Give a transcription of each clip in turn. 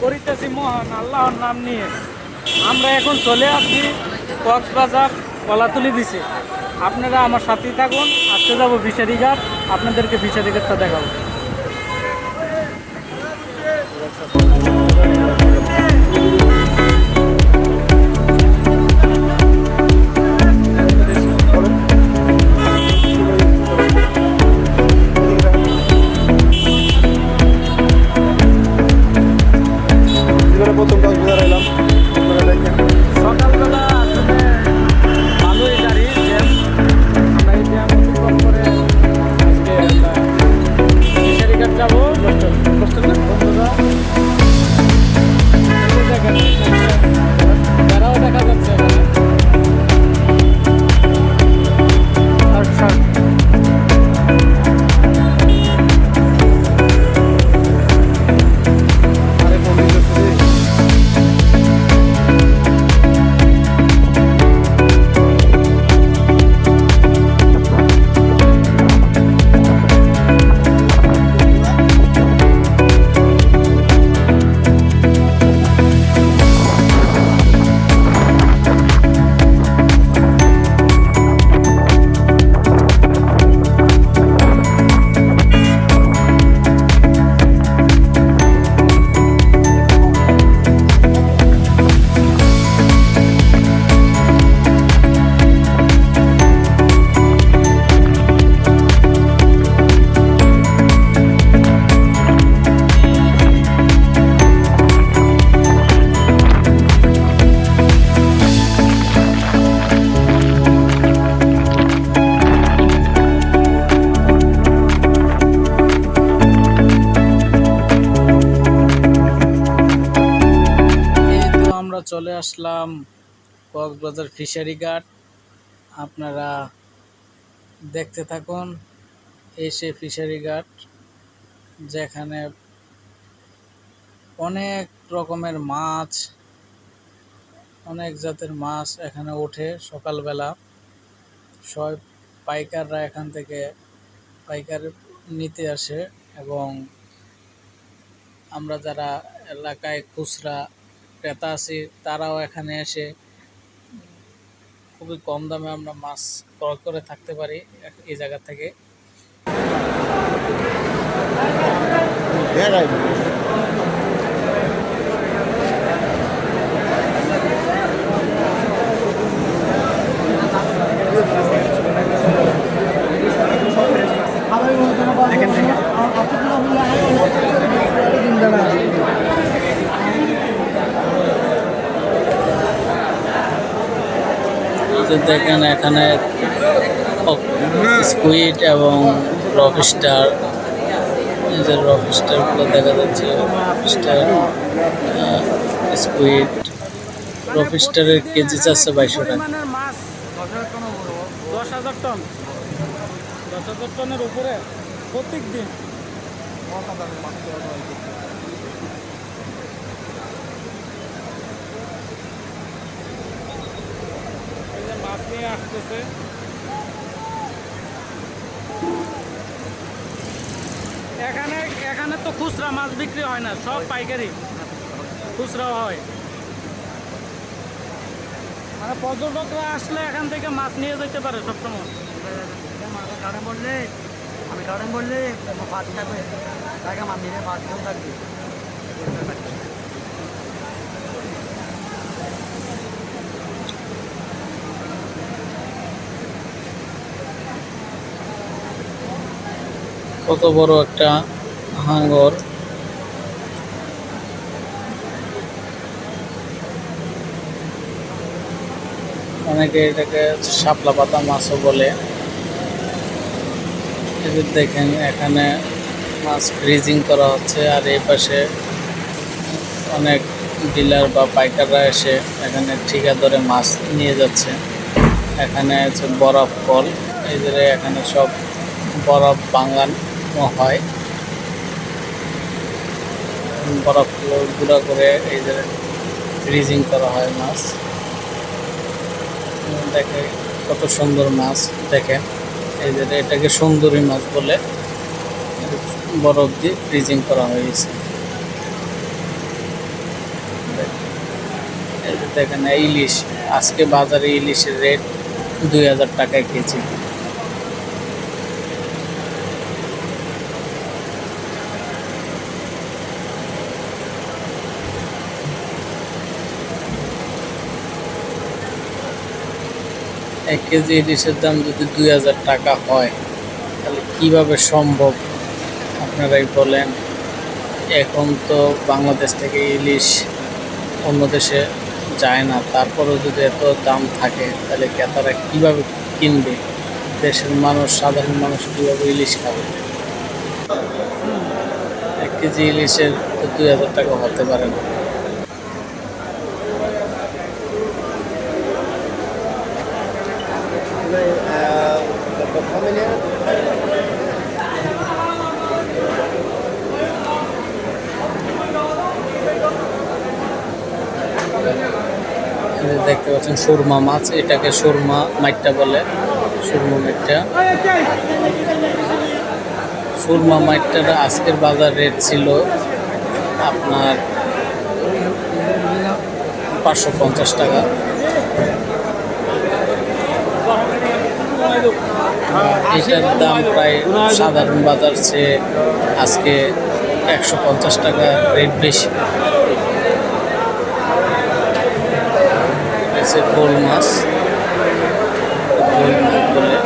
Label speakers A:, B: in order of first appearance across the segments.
A: করিতেছি মহান আল্লাহর নাম নিয়ে। আমরা এখন চলে আসছি কক্সবাজার কলাতলি বিচে। আপনারা আমার সাথেই থাকুন। আজকে যাবো ফিশারি ঘাট, আপনাদেরকে ফিশারি ঘাটটা দেখাবো।
B: প্রথম কক্সবাজার এলাম, আপনারা দেখেন
A: সকালবেলা আসলে ভালোই গাড়ি জ্যাম। আমরা এই জ্যাম অতিক্রম করে আজকে ফিশারি ঘাট যাবো। বন্ধুরা এই যে দেখেন, বেড়াও দেখা যাচ্ছে এখানে।
B: আরে ফোন দিতেছি।
A: আমরা চলে আসলাম কক্সবাজার ফিশারি ঘাট। আপনারা দেখতে থাকুন। এই সেই ফিশারি ঘাট, যেখানে অনেক রকমের মাছ, অনেক জাতের মাছ এখানে ওঠে সকালবেলা। সব পাইকাররা এখান থেকে পাইকার নিতে আসে, এবং আমরা যারা এলাকায় খুচরা ক্রেতা আছি তারাও এখানে এসে খুবই কম দামে আমরা মাছ ক্রয় করে থাকতে পারি এই জায়গা থেকে। দেখেন এখানে স্কুইড এবং রকস্টার, এই যে রকস্টারগুলো দেখা যাচ্ছে। রকস্টার, স্কুইড, রকস্টারের কেজি 422 টাকা। মাছ 10,000 টন, 10,000 টনের উপরে প্রত্যেক দিন। মাছ নিয়ে আসতেছে। এখানে তো খুচরা মাছ বিক্রি হয় না, সব পাইকারি। খুচরাও হয়, মানে পর্যটকরা আসলে এখান থেকে মাছ নিয়ে যেতে পারে সবসময়।
C: আমি কারণ বললে ফাঁস থাকবে, তাকে আমার দিনে ফাঁস থাকবে।
A: কত বড় একটা হাঙ্গর। অনেকে এটাকে শাপলা পাতা মাছও বলে। দেখেন এখানে মাছ ফ্রিজিং করা হচ্ছে, আর এই পাশে অনেক ডিলার বা পাইকাররা এসে এখানে ঠিকা ধরে মাছ নিয়ে যাচ্ছে। এখানে হচ্ছে বরফ কল, এই যে এখানে সব বরফ বাঙানো হয়। বরফ গুঁড়া করে এই যে ফ্রিজিং করা হয় মাছ। দেখে কত সুন্দর মাছ, দেখেন এই যে এটাকে সুন্দরী মাছ বলে, বরফ দিয়ে ফ্রিজিং করা হয়েছে। এই যে দেখেন ইলিশ, আজকে বাজারে ইলিশের রেট 2000 টাকায় কেজি। এক কেজি ইলিশের দাম যদি 2000 টাকা হয় তাহলে কিভাবে সম্ভব আপনারাই বলেন। এখন তো বাংলাদেশ থেকে ইলিশ অন্য দেশে যায় না, তারপরেও যদি এত দাম থাকে তাহলে ক্রেতারা কিভাবে কিনবে? দেশের মানুষ, সাধারণ মানুষ কীভাবে ইলিশ খাবে? 1 কেজি ইলিশের তো 2000 টাকা হতে পারে না। এই যে দেখতে পাচ্ছেন সুরমা মাছ, এটাকে সুরমা মাইটটা বলে, সুরমা মাইটটা। সুরমা মাইটটার আজকের বাজার রেট ছিল আপনার 550 টাকা। এটার দাম প্রায় সাধারণ বাজার চেয়ে আজকে 150 টাকা রেট বেশি। গোল মাছ, গোল মাছ বলে।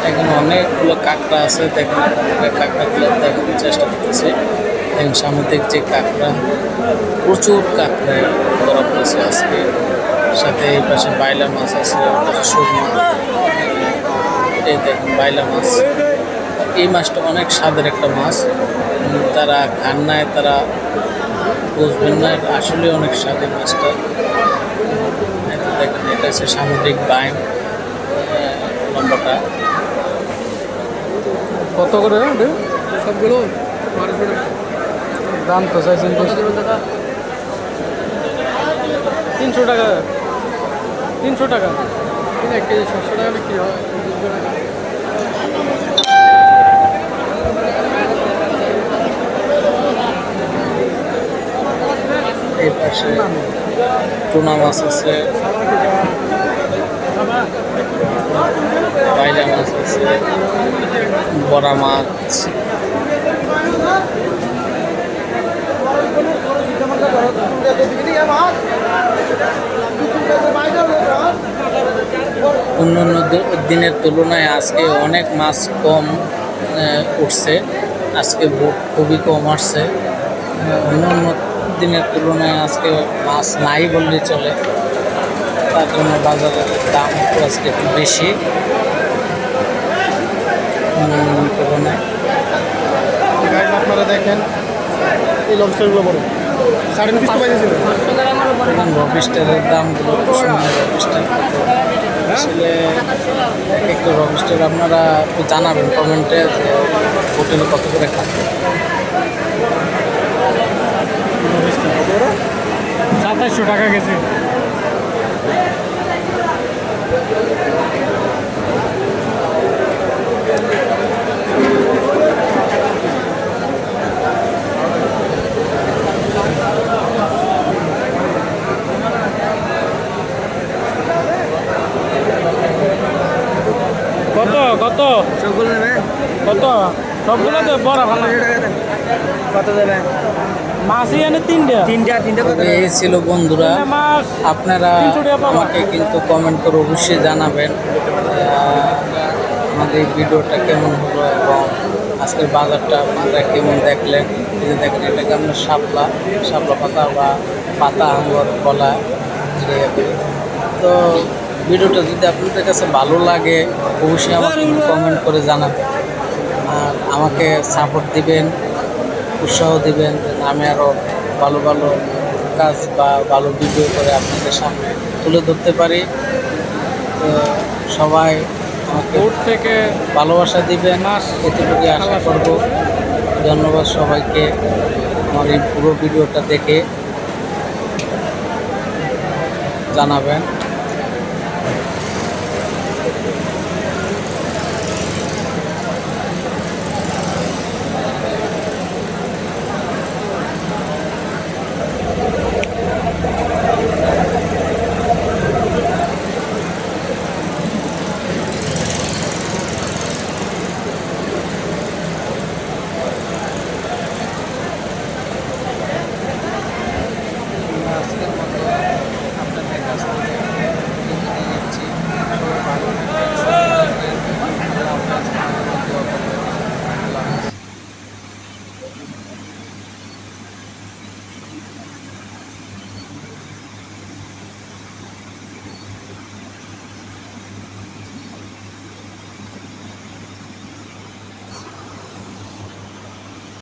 A: এখানে অনেকগুলো কাঁকড়া আছে, দেখেন কাঁকড়াগুলো দেখানোর চেষ্টা করতেছে। দেখেন সামুদ্রিক যে কাঁকড়া, প্রচুর কাঁকড়া ধরা পড়েছে আজকে। সাথে এই পাশে বাইলা মাছ আছে, সুরমা। এই দেখেন বাইলা মাছ, এই মাছটা অনেক স্বাদের একটা মাছ। তারা খান নাই তারা বুঝবেন না, আসলে অনেক স্বাদের মাছটা। দেখেন এটা হচ্ছে সামুদ্রিক বাইম, লম্বাটা।
B: কত করে সবগুলো? দাম তো চাইছেন 300 টাকা। 300 টাকা 1 কেজি 700 টাকা বিক্রি হয়।
A: এই পাশে টুনা মাছ আছে, বাইলা মাছ আছে, বড়া মাছ। অন্যান্য দিনের তুলনায় আজকে অনেক মাছ কম উঠছে, আজকে খুবই কম আসছে। অন্যান্য দিনের তুলনায় আজকে মাছ নাই বললেই চলে, তার জন্য বাজারের দাম আজকে একটু বেশি তুলনায়।
B: আপনারা দেখেন এই লবস্টারগুলো বড় 5.5 পাইছিল।
A: রবিস্টারের দামগুলো রবিস্টার আসলে একটু রবিস্টার আপনারা একটু জানাবেন কমেন্টে যে হোটেলে কত করে খান।
B: 2700 টাকা গেছে। কত কত
C: সবগুলো দেবেন?
B: কত সবগুলো তো বড় ভালো।
C: কত দেবেন?
B: মাছই এনে তিনটা
C: কত?
A: এই ছিল বন্ধুরা,
B: মাছ
A: আপনারা
B: 300 টাকা পাবা।
A: আমাকে কিন্তু কমেন্ট করে অবশ্যই জানাবেন আমাদের এই ভিডিওটা কেমন হলো এবং আজকের বাজারটা আপনারা কেমন দেখলেন। এই যে দেখেন এটাকে আমরা শাপলা পাতা বা পাতা আঙ্গুর বলা যে। তো ভিডিওটা যদি আপনাদের কাছে ভালো লাগে অবশ্যই আমাকে কমেন্ট করে জানাবেন আর আমাকে সাপোর্ট দিবেন, উৎসাহ দিবেন যেন আমি আরও ভালো ভালো কাজ বা ভালো ভিডিও করে আপনাদের সামনে তুলে ধরতে পারি। তো সবাই আমাকে
B: দূর থেকে
A: ভালোবাসা দিবেন, এতটুকুই আশা করব। ধন্যবাদ সবাইকে আমার এই পুরো ভিডিওটা দেখে জানাবেন।